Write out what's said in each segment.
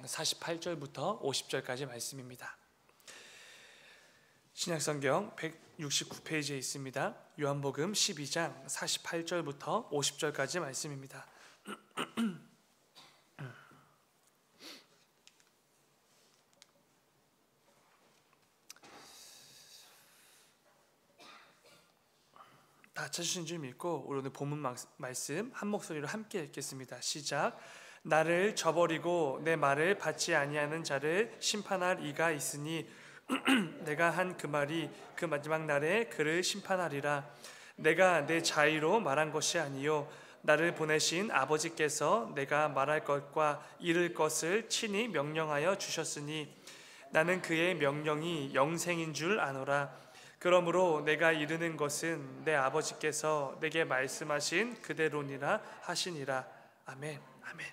48절부터 50절까지 말씀입니다. 신약성경 169페이지에 있습니다. 요한복음 12장 48절부터 50절까지 말씀입니다. 다 찾으신 줄 믿고 우리 오늘 본문 말씀 한 목소리로 함께 읽겠습니다. 시작. 나를 저버리고 내 말을 받지 아니하는 자를 심판할 이가 있으니 내가 한 그 말이 그 마지막 날에 그를 심판하리라. 내가 내 자의로 말한 것이 아니요 나를 보내신 아버지께서 내가 말할 것과 이를 것을 친히 명령하여 주셨으니 나는 그의 명령이 영생인 줄 아노라. 그러므로 내가 이르는 것은 내 아버지께서 내게 말씀하신 그대로니라 하시니라. 아멘. 아멘.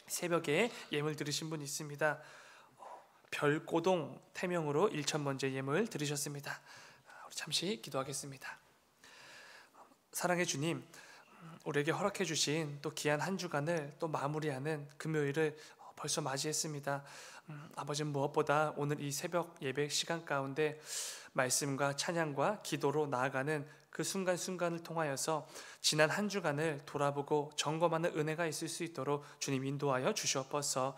새벽에 예물 드리신 분 있습니다. 별꼬동 태명으로 1,000번째 예물 드리셨습니다. 우리 잠시 기도하겠습니다. 사랑의 주님, 우리에게 허락해 주신 또 귀한 한 주간을 또 마무리하는 금요일을 벌써 맞이했습니다. 아버지는 무엇보다 오늘 이 새벽 예배 시간 가운데 말씀과 찬양과 기도로 나아가는 그 순간순간을 통하여서 지난 한 주간을 돌아보고 점검하는 은혜가 있을 수 있도록 주님 인도하여 주시옵소서.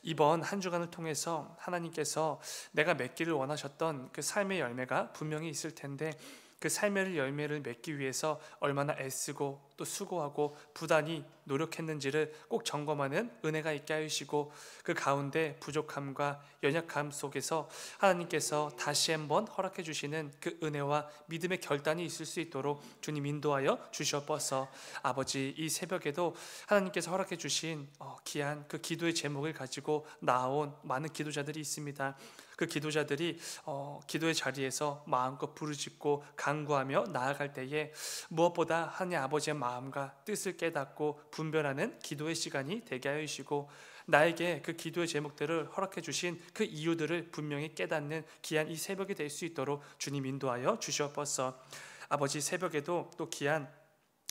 이번 한 주간을 통해서 하나님께서 내가 맺기를 원하셨던 그 삶의 열매가 분명히 있을 텐데 그 삶의 열매를 맺기 위해서 얼마나 애쓰고 또 수고하고 부단히 노력했는지를 꼭 점검하는 은혜가 있게 하시고 그 가운데 부족함과 연약함 속에서 하나님께서 다시 한번 허락해 주시는 그 은혜와 믿음의 결단이 있을 수 있도록 주님 인도하여 주시옵소서. 아버지, 이 새벽에도 하나님께서 허락해 주신 귀한 그 기도의 제목을 가지고 나온 많은 기도자들이 있습니다. 그 기도자들이 기도의 자리에서 마음껏 부르짖고 간구하며 나아갈 때에 무엇보다 하나님 아버지의 마음과 뜻을 깨닫고 분별하는 기도의 시간이 되게 하여 주시고 나에게 그 기도의 제목들을 허락해 주신 그 이유들을 분명히 깨닫는 귀한 이 새벽이 될 수 있도록 주님 인도하여 주시옵소서. 아버지, 새벽에도 또 귀한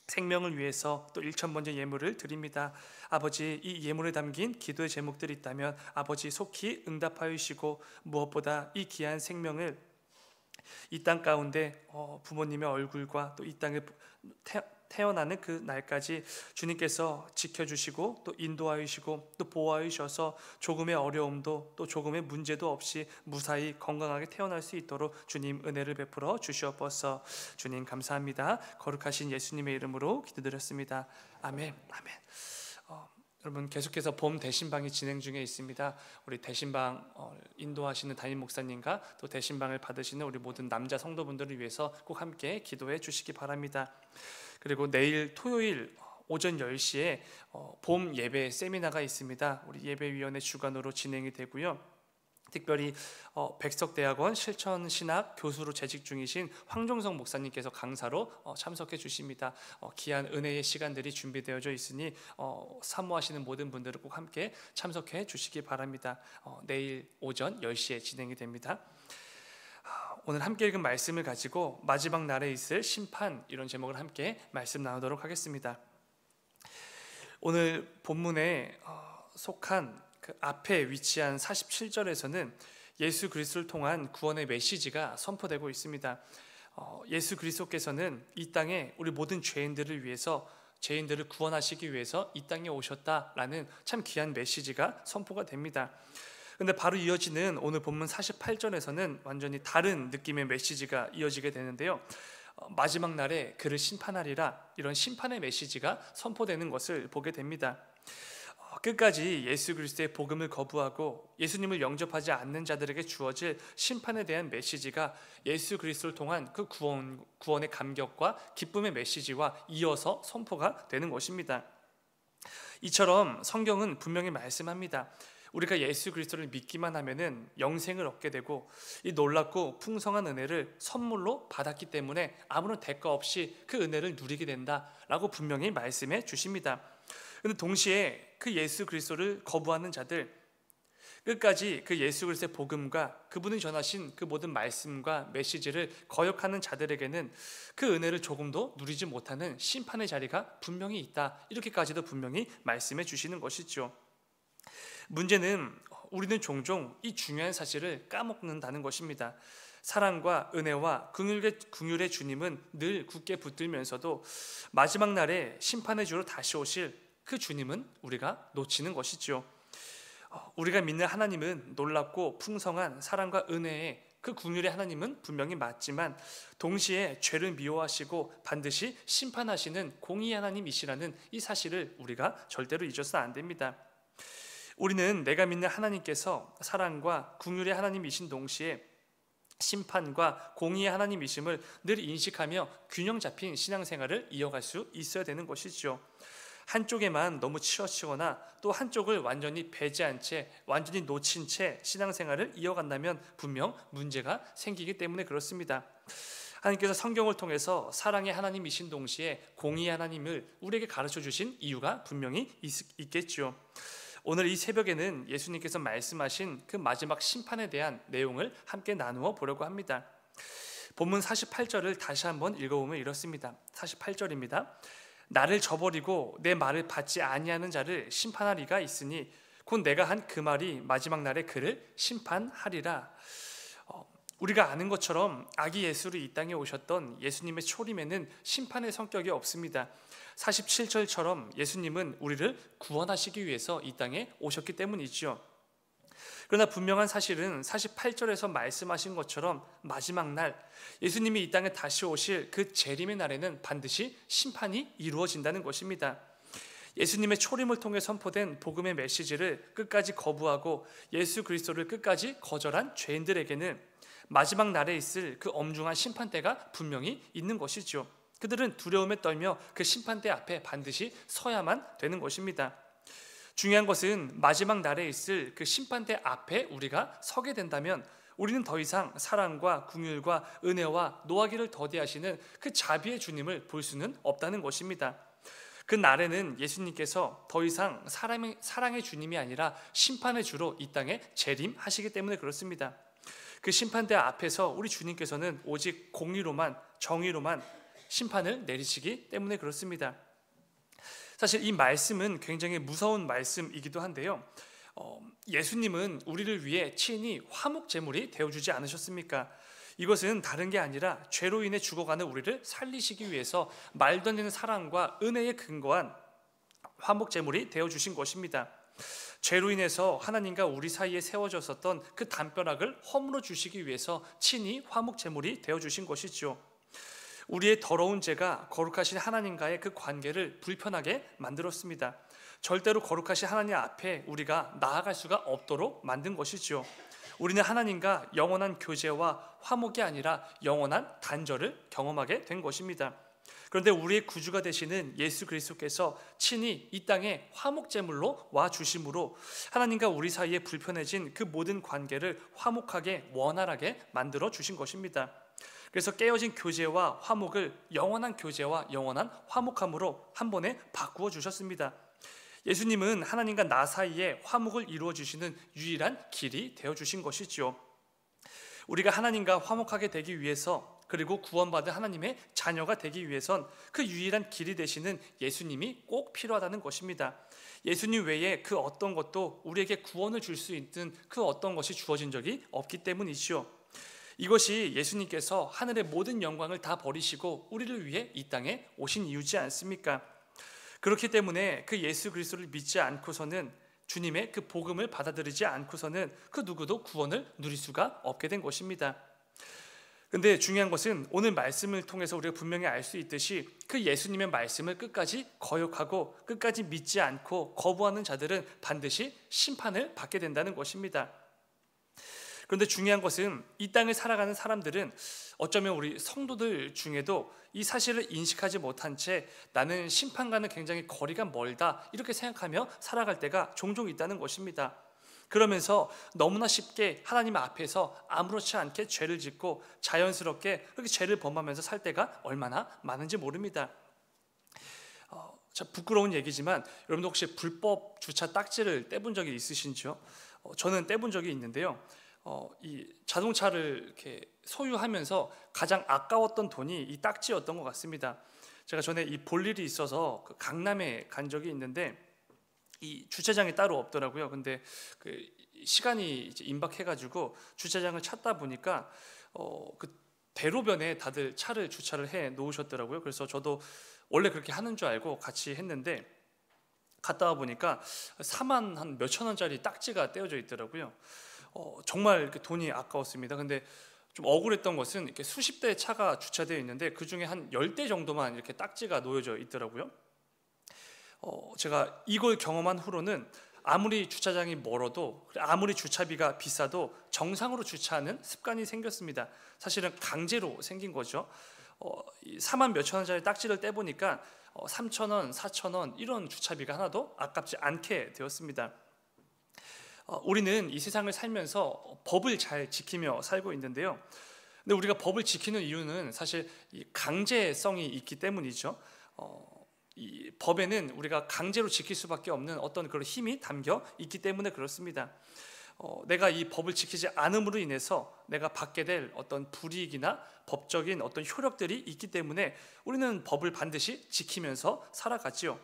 생명을 위해서 또 1,000번째 예물을 드립니다. 아버지, 이 예물에 담긴 기도의 제목들이 있다면 아버지 속히 응답하여 주시고 무엇보다 이 귀한 생명을 이 땅 가운데 부모님의 얼굴과 또 이 땅에 태어나는 그 날까지 주님께서 지켜주시고 또 인도하여 주시고 또 보호하여 주셔서 조금의 어려움도 또 조금의 문제도 없이 무사히 건강하게 태어날 수 있도록 주님 은혜를 베풀어 주시옵소서. 주님 감사합니다. 거룩하신 예수님의 이름으로 기도드렸습니다. 아멘. 아멘. 여러분, 계속해서 봄 대신방이 진행 중에 있습니다. 우리 대신방 인도하시는 담임 목사님과 또 대신방을 받으시는 우리 모든 남자 성도분들을 위해서 꼭 함께 기도해 주시기 바랍니다. 그리고 내일 토요일 오전 10시에 봄 예배 세미나가 있습니다. 우리 예배위원회 주관으로 진행이 되고요. 특별히 백석대학원 실천신학 교수로 재직 중이신 황종성 목사님께서 강사로 참석해 주십니다. 귀한 은혜의 시간들이 준비되어져 있으니 사모하시는 모든 분들은 꼭 함께 참석해 주시기 바랍니다. 내일 오전 10시에 진행이 됩니다. 오늘 함께 읽은 말씀을 가지고 마지막 날에 있을 심판, 이런 제목을 함께 말씀 나누도록 하겠습니다. 오늘 본문에 속한 그 앞에 위치한 47절에서는 예수 그리스도를 통한 구원의 메시지가 선포되고 있습니다. 예수 그리스도께서는 이 땅에 우리 모든 죄인들을 위해서, 죄인들을 구원하시기 위해서 이 땅에 오셨다라는 참 귀한 메시지가 선포가 됩니다. 근데 바로 이어지는 오늘 본문 48절에서는 완전히 다른 느낌의 메시지가 이어지게 되는데요. 마지막 날에 그를 심판하리라, 이런 심판의 메시지가 선포되는 것을 보게 됩니다. 끝까지 예수 그리스도의 복음을 거부하고 예수님을 영접하지 않는 자들에게 주어질 심판에 대한 메시지가 예수 그리스도를 통한 그 구원의 감격과 기쁨의 메시지와 이어서 선포가 되는 것입니다. 이처럼 성경은 분명히 말씀합니다. 우리가 예수 그리스도를 믿기만 하면은 영생을 얻게 되고 이 놀랍고 풍성한 은혜를 선물로 받았기 때문에 아무런 대가 없이 그 은혜를 누리게 된다라고 분명히 말씀해 주십니다. 그런데 동시에 그 예수 그리스도를 거부하는 자들, 끝까지 그 예수 그리스도의 복음과 그분이 전하신 그 모든 말씀과 메시지를 거역하는 자들에게는 그 은혜를 조금도 누리지 못하는 심판의 자리가 분명히 있다, 이렇게까지도 분명히 말씀해 주시는 것이죠. 문제는 우리는 종종 이 중요한 사실을 까먹는다는 것입니다. 사랑과 은혜와 긍휼의 주님은 늘 굳게 붙들면서도 마지막 날에 심판의 주로 다시 오실 그 주님은 우리가 놓치는 것이죠. 우리가 믿는 하나님은 놀랍고 풍성한 사랑과 은혜의 그 긍휼의 하나님은 분명히 맞지만 동시에 죄를 미워하시고 반드시 심판하시는 공의의 하나님이시라는 이 사실을 우리가 절대로 잊어서는 안 됩니다. 우리는 내가 믿는 하나님께서 사랑과 긍휼의 하나님이신 동시에 심판과 공의의 하나님이심을 늘 인식하며 균형 잡힌 신앙생활을 이어갈 수 있어야 되는 것이죠. 한쪽에만 너무 치우치거나 또 한쪽을 완전히 배제한 채 완전히 놓친 채 신앙생활을 이어간다면 분명 문제가 생기기 때문에 그렇습니다. 하나님께서 성경을 통해서 사랑의 하나님이신 동시에 공의의 하나님을 우리에게 가르쳐 주신 이유가 분명히 있겠죠. 오늘 이 새벽에는 예수님께서 말씀하신 그 마지막 심판에 대한 내용을 함께 나누어 보려고 합니다. 본문 48절을 다시 한번 읽어보면 이렇습니다. 48절입니다. 나를 저버리고 내 말을 받지 아니하는 자를 심판하리가 있으니 곧 내가 한 그 말이 마지막 날에 그를 심판하리라. 우리가 아는 것처럼 아기 예수로 이 땅에 오셨던 예수님의 초림에는 심판의 성격이 없습니다. 47절처럼 예수님은 우리를 구원하시기 위해서 이 땅에 오셨기 때문이죠. 그러나 분명한 사실은 48절에서 말씀하신 것처럼 마지막 날 예수님이 이 땅에 다시 오실 그 재림의 날에는 반드시 심판이 이루어진다는 것입니다. 예수님의 초림을 통해 선포된 복음의 메시지를 끝까지 거부하고 예수 그리스도를 끝까지 거절한 죄인들에게는 마지막 날에 있을 그 엄중한 심판대가 분명히 있는 것이죠. 그들은 두려움에 떨며 그 심판대 앞에 반드시 서야만 되는 것입니다. 중요한 것은 마지막 날에 있을 그 심판대 앞에 우리가 서게 된다면 우리는 더 이상 사랑과 긍휼과 은혜와 노하기를 더디하시는 그 자비의 주님을 볼 수는 없다는 것입니다. 그 날에는 예수님께서 더 이상 사랑의 주님이 아니라 심판의 주로 이 땅에 재림하시기 때문에 그렇습니다. 그 심판대 앞에서 우리 주님께서는 오직 공의로만 정의로만 심판을 내리시기 때문에 그렇습니다. 사실 이 말씀은 굉장히 무서운 말씀이기도 한데요. 예수님은 우리를 위해 친히 화목제물이 되어주지 않으셨습니까? 이것은 다른 게 아니라 죄로 인해 죽어가는 우리를 살리시기 위해서 말도 안 되는 사랑과 은혜에 근거한 화목제물이 되어주신 것입니다. 죄로 인해서 하나님과 우리 사이에 세워졌었던 그 담벼락을 허물어 주시기 위해서 친히 화목제물이 되어주신 것이죠. 우리의 더러운 죄가 거룩하신 하나님과의 그 관계를 불편하게 만들었습니다. 절대로 거룩하신 하나님 앞에 우리가 나아갈 수가 없도록 만든 것이죠. 우리는 하나님과 영원한 교제와 화목이 아니라 영원한 단절을 경험하게 된 것입니다. 그런데 우리의 구주가 되시는 예수 그리스도께서 친히 이 땅에 화목제물로 와 주심으로 하나님과 우리 사이에 불편해진 그 모든 관계를 화목하게 원활하게 만들어 주신 것입니다. 그래서 깨어진 교제와 화목을 영원한 교제와 영원한 화목함으로 한 번에 바꾸어 주셨습니다. 예수님은 하나님과 나 사이에 화목을 이루어 주시는 유일한 길이 되어 주신 것이지요. 우리가 하나님과 화목하게 되기 위해서 그리고 구원받은 하나님의 자녀가 되기 위해선 그 유일한 길이 되시는 예수님이 꼭 필요하다는 것입니다. 예수님 외에 그 어떤 것도 우리에게 구원을 줄 수 있는 그 어떤 것이 주어진 적이 없기 때문이지요. 이것이 예수님께서 하늘의 모든 영광을 다 버리시고 우리를 위해 이 땅에 오신 이유지 않습니까? 그렇기 때문에 그 예수 그리스도를 믿지 않고서는 주님의 그 복음을 받아들이지 않고서는 그 누구도 구원을 누릴 수가 없게 된 것입니다. 근데 중요한 것은 오늘 말씀을 통해서 우리가 분명히 알 수 있듯이 그 예수님의 말씀을 끝까지 거역하고 끝까지 믿지 않고 거부하는 자들은 반드시 심판을 받게 된다는 것입니다. 그런데 중요한 것은 이 땅을 살아가는 사람들은 어쩌면 우리 성도들 중에도 이 사실을 인식하지 못한 채 나는 심판과는 굉장히 거리가 멀다 이렇게 생각하며 살아갈 때가 종종 있다는 것입니다. 그러면서 너무나 쉽게 하나님 앞에서 아무렇지 않게 죄를 짓고 자연스럽게 그렇게 죄를 범하면서 살 때가 얼마나 많은지 모릅니다. 부끄러운 얘기지만 여러분도 혹시 불법 주차 딱지를 떼본 적이 있으신지요? 저는 떼본 적이 있는데요. 이 자동차를 이렇게 소유하면서 가장 아까웠던 돈이 이 딱지였던 것 같습니다. 제가 전에 이 볼 일이 있어서 그 강남에 간 적이 있는데 이 주차장이 따로 없더라고요. 근데 그 시간이 이제 임박해가지고 주차장을 찾다 보니까 그 대로변에 다들 차를 주차를 해 놓으셨더라고요. 그래서 저도 원래 그렇게 하는 줄 알고 같이 했는데 갔다 와 보니까 4만 한 몇천 원짜리 딱지가 떼어져 있더라고요. 정말 이렇게 돈이 아까웠습니다. 근데 좀 억울했던 것은 이렇게 수십 대의 차가 주차되어 있는데 그 중에 한 10대 정도만 이렇게 딱지가 놓여져 있더라고요. 제가 이걸 경험한 후로는 아무리 주차장이 멀어도 아무리 주차비가 비싸도 정상으로 주차하는 습관이 생겼습니다. 사실은 강제로 생긴 거죠. 4만 몇천 원짜리 딱지를 떼보니까 3천 원, 4천 원 이런 주차비가 하나도 아깝지 않게 되었습니다. 우리는 이 세상을 살면서 법을 잘 지키며 살고 있는데요. 근데 우리가 법을 지키는 이유는 사실 이 강제성이 있기 때문이죠. 이 법에는 우리가 강제로 지킬 수밖에 없는 어떤 그런 힘이 담겨 있기 때문에 그렇습니다. 내가 이 법을 지키지 않음으로 인해서 내가 받게 될 어떤 불이익이나 법적인 어떤 효력들이 있기 때문에 우리는 법을 반드시 지키면서 살아가지요.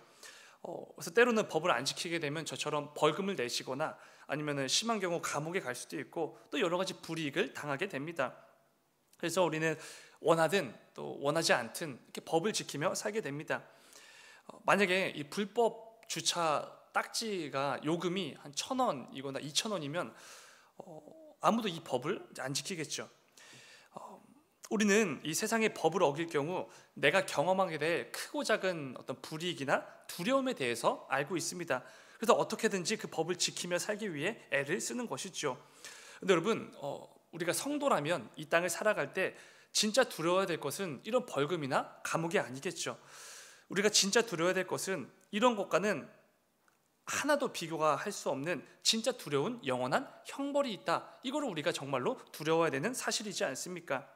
그래서 때로는 법을 안 지키게 되면 저처럼 벌금을 내시거나 아니면 심한 경우 감옥에 갈 수도 있고 또 여러 가지 불이익을 당하게 됩니다. 그래서 우리는 원하든 또 원하지 않든 이렇게 법을 지키며 살게 됩니다. 만약에 이 불법 주차 딱지가 요금이 한 1,000원이거나 2,000원이면 아무도 이 법을 안 지키겠죠. 우리는 이 세상의 법을 어길 경우 내가 경험하게 될 크고 작은 어떤 불이익이나 두려움에 대해서 알고 있습니다. 그래서 어떻게든지 그 법을 지키며 살기 위해 애를 쓰는 것이죠. 근데 여러분, 우리가 성도라면 이 땅을 살아갈 때 진짜 두려워야 될 것은 이런 벌금이나 감옥이 아니겠죠. 우리가 진짜 두려워야 될 것은 이런 것과는 하나도 비교가 할 수 없는 진짜 두려운 영원한 형벌이 있다. 이거를 우리가 정말로 두려워야 되는 사실이지 않습니까?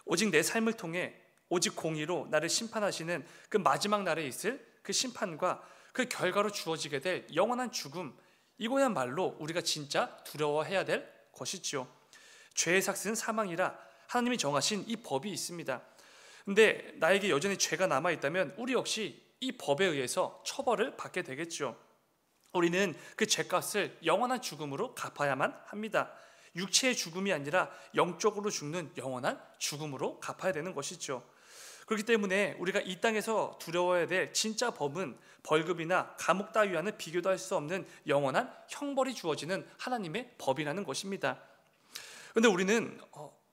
오직 내 삶을 통해 오직 공의로 나를 심판하시는 그 마지막 날에 있을 그 심판과 그 결과로 주어지게 될 영원한 죽음, 이거야말로 우리가 진짜 두려워해야 될 것이지요. 죄의 삭스는 사망이라 하나님이 정하신 이 법이 있습니다. 근데 나에게 여전히 죄가 남아있다면 우리 역시 이 법에 의해서 처벌을 받게 되겠죠. 우리는 그 죄값을 영원한 죽음으로 갚아야만 합니다. 육체의 죽음이 아니라 영적으로 죽는 영원한 죽음으로 갚아야 되는 것이죠. 그렇기 때문에 우리가 이 땅에서 두려워해야 될 진짜 법은 벌금이나 감옥 따위와는 비교도 할 수 없는 영원한 형벌이 주어지는 하나님의 법이라는 것입니다. 그런데 우리는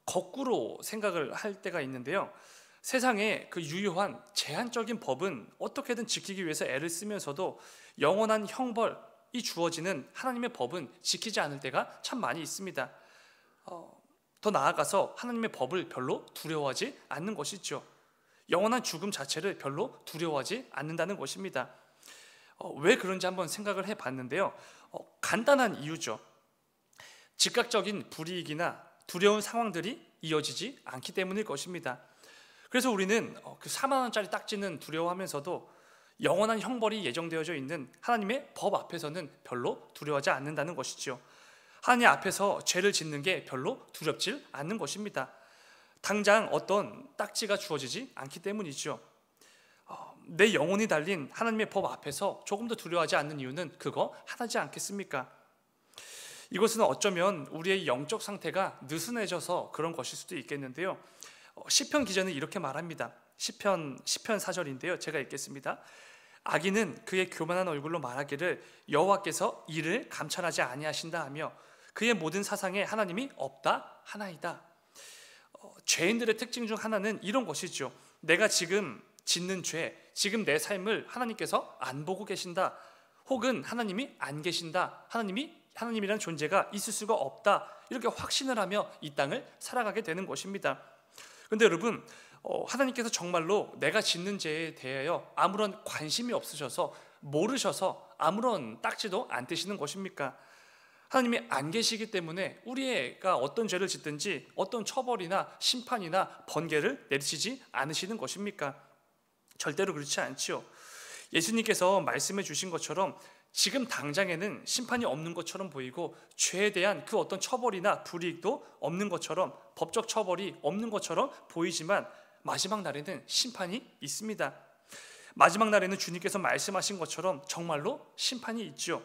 거꾸로 생각을 할 때가 있는데요. 세상에 그 유효한 제한적인 법은 어떻게든 지키기 위해서 애를 쓰면서도 영원한 형벌이 주어지는 하나님의 법은 지키지 않을 때가 참 많이 있습니다. 더 나아가서 하나님의 법을 별로 두려워하지 않는 것이죠. 영원한 죽음 자체를 별로 두려워하지 않는다는 것입니다. 왜 그런지 한번 생각을 해봤는데요. 간단한 이유죠. 즉각적인 불이익이나 두려운 상황들이 이어지지 않기 때문일 것입니다. 그래서 우리는 그 4만 원짜리 딱지는 두려워하면서도 영원한 형벌이 예정되어져 있는 하나님의 법 앞에서는 별로 두려워하지 않는다는 것이죠. 하나님 앞에서 죄를 짓는 게 별로 두렵질 않는 것입니다. 당장 어떤 딱지가 주어지지 않기 때문이죠. 내 영혼이 달린 하나님의 법 앞에서 조금 더 두려워하지 않는 이유는 그거 하나지 않겠습니까? 이것은 어쩌면 우리의 영적 상태가 느슨해져서 그런 것일 수도 있겠는데요. 시편 기자는 이렇게 말합니다. 시편 4절인데요. 제가 읽겠습니다. 악인은 그의 교만한 얼굴로 말하기를 여호와께서 이를 감찰하지 아니하신다 하며 그의 모든 사상에 하나님이 없다 하나이다. 죄인들의 특징 중 하나는 이런 것이죠. 내가 지금 짓는 죄, 지금 내 삶을 하나님께서 안 보고 계신다. 혹은 하나님이 안 계신다. 하나님이라는 존재가 있을 수가 없다. 이렇게 확신을 하며 이 땅을 살아가게 되는 것입니다. 그런데 여러분, 하나님께서 정말로 내가 짓는 죄에 대하여 아무런 관심이 없으셔서 모르셔서 아무런 딱지도 안 떼시는 것입니까? 하나님이 안 계시기 때문에 우리가 어떤 죄를 짓든지 어떤 처벌이나 심판이나 번개를 내리시지 않으시는 것입니까? 절대로 그렇지 않지요. 예수님께서 말씀해 주신 것처럼 지금 당장에는 심판이 없는 것처럼 보이고 죄에 대한 그 어떤 처벌이나 불이익도 없는 것처럼 법적 처벌이 없는 것처럼 보이지만 마지막 날에는 심판이 있습니다. 마지막 날에는 주님께서 말씀하신 것처럼 정말로 심판이 있죠.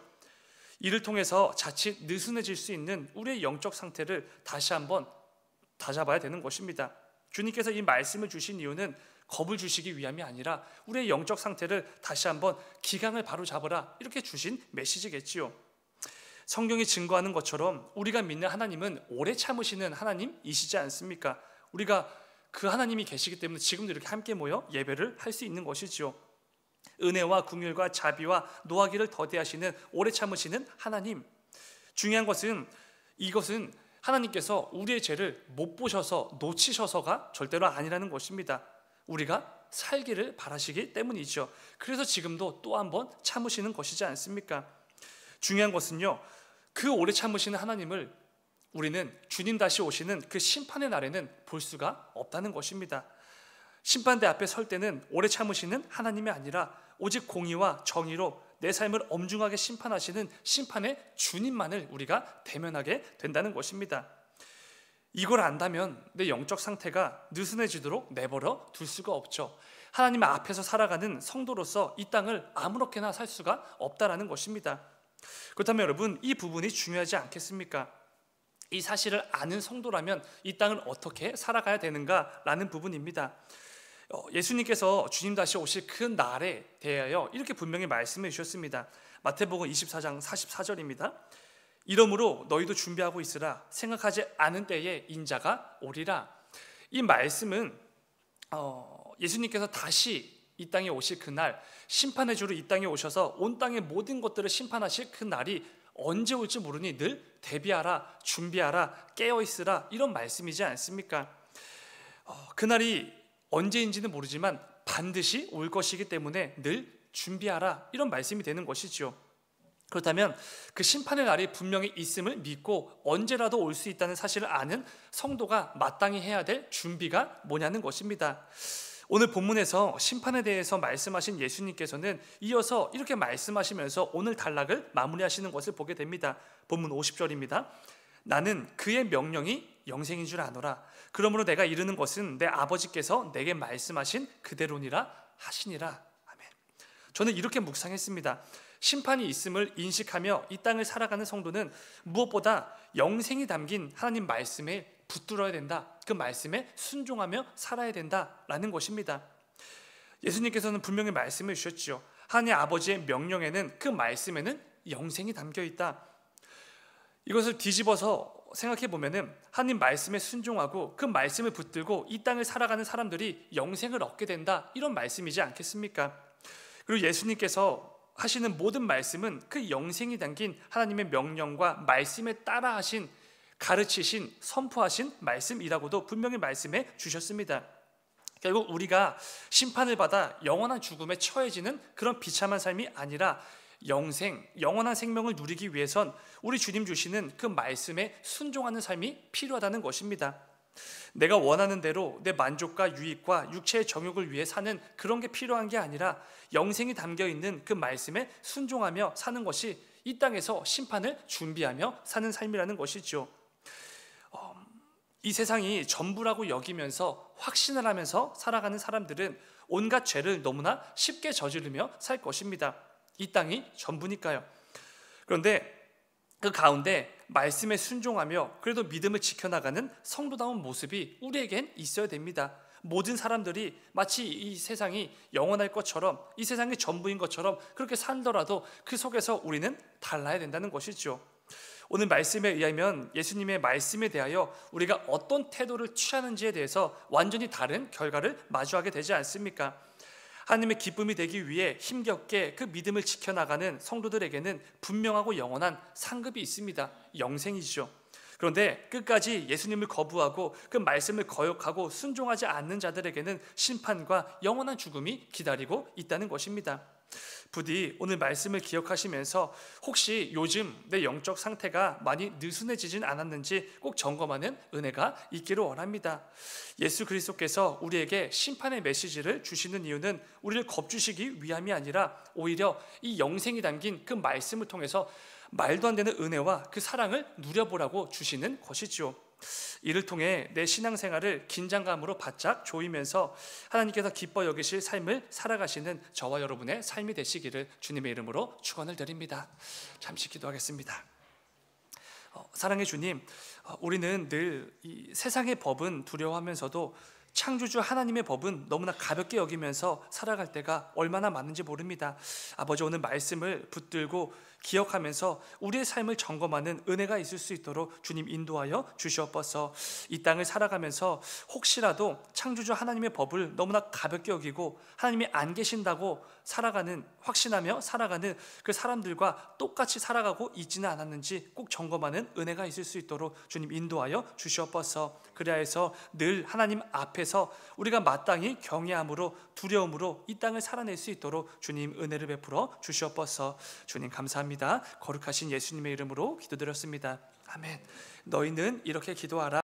이를 통해서 자칫 느슨해질 수 있는 우리의 영적 상태를 다시 한번 다잡아야 되는 것입니다. 주님께서 이 말씀을 주신 이유는 겁을 주시기 위함이 아니라 우리의 영적 상태를 다시 한번 기강을 바로 잡으라, 이렇게 주신 메시지겠지요. 성경이 증거하는 것처럼 우리가 믿는 하나님은 오래 참으시는 하나님이시지 않습니까? 우리가 그 하나님이 계시기 때문에 지금도 이렇게 함께 모여 예배를 할 수 있는 것이죠. 은혜와 긍휼과 자비와 노하기를 더디하시는 오래 참으시는 하나님. 중요한 것은 이것은 하나님께서 우리의 죄를 못 보셔서 놓치셔서가 절대로 아니라는 것입니다. 우리가 살기를 바라시기 때문이죠. 그래서 지금도 또 한 번 참으시는 것이지 않습니까? 중요한 것은요, 그 오래 참으시는 하나님을 우리는 주님 다시 오시는 그 심판의 날에는 볼 수가 없다는 것입니다. 심판대 앞에 설 때는 오래 참으시는 하나님이 아니라 오직 공의와 정의로 내 삶을 엄중하게 심판하시는 심판의 주님만을 우리가 대면하게 된다는 것입니다. 이걸 안다면 내 영적 상태가 느슨해지도록 내버려 둘 수가 없죠. 하나님 앞에서 살아가는 성도로서 이 땅을 아무렇게나 살 수가 없다라는 것입니다. 그렇다면 여러분, 이 부분이 중요하지 않겠습니까? 이 사실을 아는 성도라면 이 땅을 어떻게 살아가야 되는가라는 부분입니다. 예수님께서 주님 다시 오실 그 날에 대하여 이렇게 분명히 말씀해 주셨습니다. 마태복음 24장 44절입니다. 이러므로 너희도 준비하고 있으라. 생각하지 않은 때에 인자가 오리라. 이 말씀은 예수님께서 다시 이 땅에 오실 그날, 심판의 주로 이 땅에 오셔서 온 땅의 모든 것들을 심판하실 그 날이 언제 올지 모르니 늘 대비하라, 준비하라, 깨어있으라, 이런 말씀이지 않습니까? 그날이 언제인지는 모르지만 반드시 올 것이기 때문에 늘 준비하라, 이런 말씀이 되는 것이죠. 그렇다면 그 심판의 날이 분명히 있음을 믿고 언제라도 올 수 있다는 사실을 아는 성도가 마땅히 해야 될 준비가 뭐냐는 것입니다. 오늘 본문에서 심판에 대해서 말씀하신 예수님께서는 이어서 이렇게 말씀하시면서 오늘 단락을 마무리하시는 것을 보게 됩니다. 본문 50절입니다. 나는 그의 명령이 영생인 줄 아노라. 그러므로 내가 이르는 것은 내 아버지께서 내게 말씀하신 그대로니라 하시니라. 아멘. 저는 이렇게 묵상했습니다. 심판이 있음을 인식하며 이 땅을 살아가는 성도는 무엇보다 영생이 담긴 하나님 말씀에 붙들어야 된다. 그 말씀에 순종하며 살아야 된다라는 것입니다. 예수님께서는 분명히 말씀해 주셨죠. 하나님 아버지의 명령에는, 그 말씀에는 영생이 담겨 있다. 이것을 뒤집어서 생각해 보면은 하나님 말씀에 순종하고 그 말씀을 붙들고 이 땅을 살아가는 사람들이 영생을 얻게 된다, 이런 말씀이지 않겠습니까? 그리고 예수님께서 하시는 모든 말씀은 그 영생이 담긴 하나님의 명령과 말씀에 따라 하신, 가르치신, 선포하신 말씀이라고도 분명히 말씀해 주셨습니다. 결국 우리가 심판을 받아 영원한 죽음에 처해지는 그런 비참한 삶이 아니라 영생, 영원한 생명을 누리기 위해선 우리 주님 주시는 그 말씀에 순종하는 삶이 필요하다는 것입니다. 내가 원하는 대로 내 만족과 유익과 육체의 정욕을 위해 사는 그런 게 필요한 게 아니라 영생이 담겨있는 그 말씀에 순종하며 사는 것이 이 땅에서 심판을 준비하며 사는 삶이라는 것이죠. 이 세상이 전부라고 여기면서 확신을 하면서 살아가는 사람들은 온갖 죄를 너무나 쉽게 저지르며 살 것입니다. 이 땅이 전부니까요. 그런데 그 가운데 말씀에 순종하며 그래도 믿음을 지켜나가는 성도다운 모습이 우리에겐 있어야 됩니다. 모든 사람들이 마치 이 세상이 영원할 것처럼, 이 세상이 전부인 것처럼 그렇게 살더라도 그 속에서 우리는 달라야 된다는 것이죠. 오늘 말씀에 의하면 예수님의 말씀에 대하여 우리가 어떤 태도를 취하는지에 대해서 완전히 다른 결과를 마주하게 되지 않습니까? 하나님의 기쁨이 되기 위해 힘겹게 그 믿음을 지켜나가는 성도들에게는 분명하고 영원한 상급이 있습니다. 영생이죠. 그런데 끝까지 예수님을 거부하고 그 말씀을 거역하고 순종하지 않는 자들에게는 심판과 영원한 죽음이 기다리고 있다는 것입니다. 부디 오늘 말씀을 기억하시면서 혹시 요즘 내 영적 상태가 많이 느슨해지진 않았는지 꼭 점검하는 은혜가 있기를 원합니다. 예수 그리스도께서 우리에게 심판의 메시지를 주시는 이유는 우리를 겁주시기 위함이 아니라 오히려 이 영생이 담긴 그 말씀을 통해서 말도 안 되는 은혜와 그 사랑을 누려보라고 주시는 것이지요. 이를 통해 내 신앙생활을 긴장감으로 바짝 조이면서 하나님께서 기뻐 여기실 삶을 살아가시는 저와 여러분의 삶이 되시기를 주님의 이름으로 축원을 드립니다. 잠시 기도하겠습니다. 사랑의 주님, 우리는 늘 이 세상의 법은 두려워하면서도 창조주 하나님의 법은 너무나 가볍게 여기면서 살아갈 때가 얼마나 많은지 모릅니다. 아버지, 오늘 말씀을 붙들고 기억하면서 우리의 삶을 점검하는 은혜가 있을 수 있도록 주님 인도하여 주시옵소서. 이 땅을 살아가면서 혹시라도 창조주 하나님의 법을 너무나 가볍게 여기고 하나님이 안 계신다고 확신하며 살아가는 그 사람들과 똑같이 살아가고 있지는 않았는지 꼭 점검하는 은혜가 있을 수 있도록 주님 인도하여 주시옵소서. 그래야 해서 늘 하나님 앞에서 우리가 마땅히 경외함으로 두려움으로 이 땅을 살아낼 수 있도록 주님 은혜를 베풀어 주시옵소서. 주님 감사합니다. 거룩하신 예수님의 이름으로 기도드렸습니다. 아멘. 너희는 이렇게 기도하라.